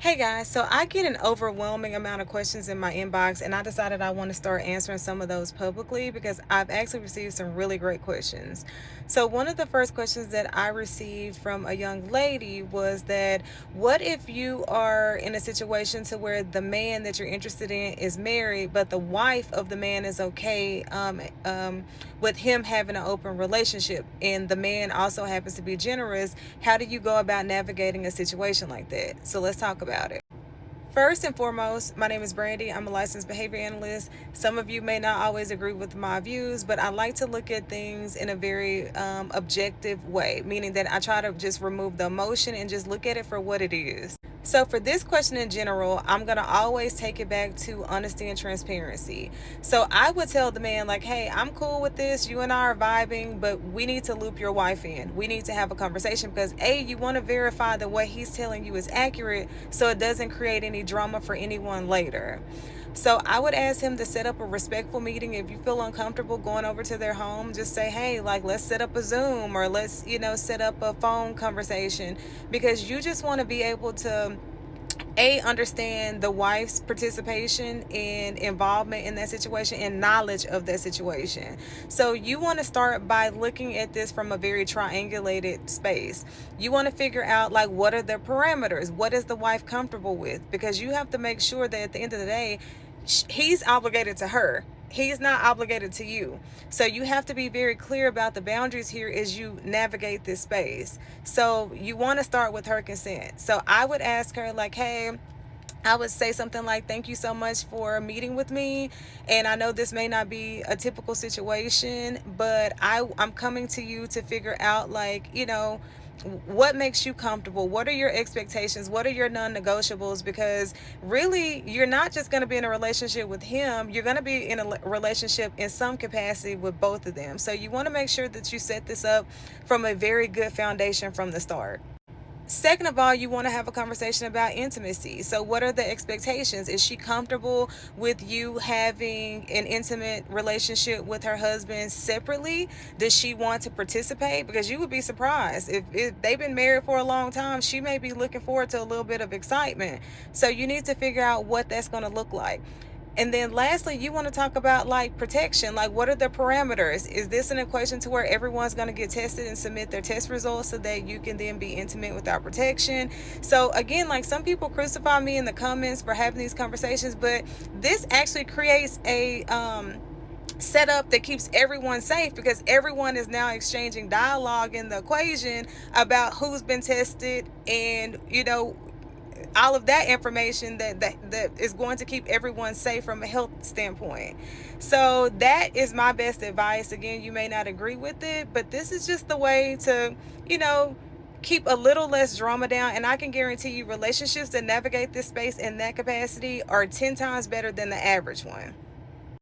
Hey guys, so I get an overwhelming amount of questions in my inbox, and I decided I want to start answering some of those publicly because I've actually received some really great questions. So, one of the first questions that I received from a young lady was that what if you are in a situation to where the man that you're interested in is married, but the wife of the man is okay with him having an open relationship, and the man also happens to be generous? How do you go about navigating a situation like that? So, let's talk about it. First and foremost, my name is Brandy. I'm a licensed behavior analyst. Some of you may not always agree with my views, but I like to look at things in a very objective way, meaning that I try to just remove the emotion and just look at it for what it is. So, for this question in general, I'm going to always take it back to honesty and transparency. So, I would tell the man, like, hey, I'm cool with this. You and I are vibing, but we need to loop your wife in. We need to have a conversation because, A, you want to verify that what he's telling you is accurate so it doesn't create any drama for anyone later. So I would ask him to set up a respectful meeting. If you feel uncomfortable going over to their home, just say, hey, like, let's set up a Zoom or let's, set up a phone conversation, because you just want to be able to understand the wife's participation and involvement in that situation and knowledge of that situation. So you want to start by looking at this from a very triangulated space. You want to figure out, like, what are the parameters, what is the wife comfortable with, because you have to make sure that at the end of the day he's obligated to her, he's not obligated to you. So you have to be very clear about the boundaries here as you navigate this space. So you want to start with her consent. So I would ask her, like, hey, I would say something like, thank you so much for meeting with me. And I know this may not be a typical situation, but I'm coming to you to figure out, like, what makes you comfortable? What are your expectations? What are your non-negotiables? Because really, you're not just going to be in a relationship with him. You're going to be in a relationship in some capacity with both of them. So you want to make sure that you set this up from a very good foundation from the start. Second of all, you want to have a conversation about intimacy. So, what are the expectations? Is she comfortable with you having an intimate relationship with her husband separately? Does she want to participate? Because you would be surprised. If they've been married for a long time, she may be looking forward to a little bit of excitement. So, you need to figure out what that's going to look like. And then lastly, you want to talk about, like, protection. Like, what are the parameters? Is this an equation to where everyone's going to get tested and submit their test results so that you can then be intimate without protection? So again, like, some people crucify me in the comments for having these conversations, but this actually creates a setup that keeps everyone safe, because everyone is now exchanging dialogue in the equation about who's been tested, and all of that information that is going to keep everyone safe from a health standpoint. So that is my best advice. Again, you may not agree with it, but this is just the way to, keep a little less drama down. And I can guarantee you, relationships that navigate this space in that capacity are 10 times better than the average one.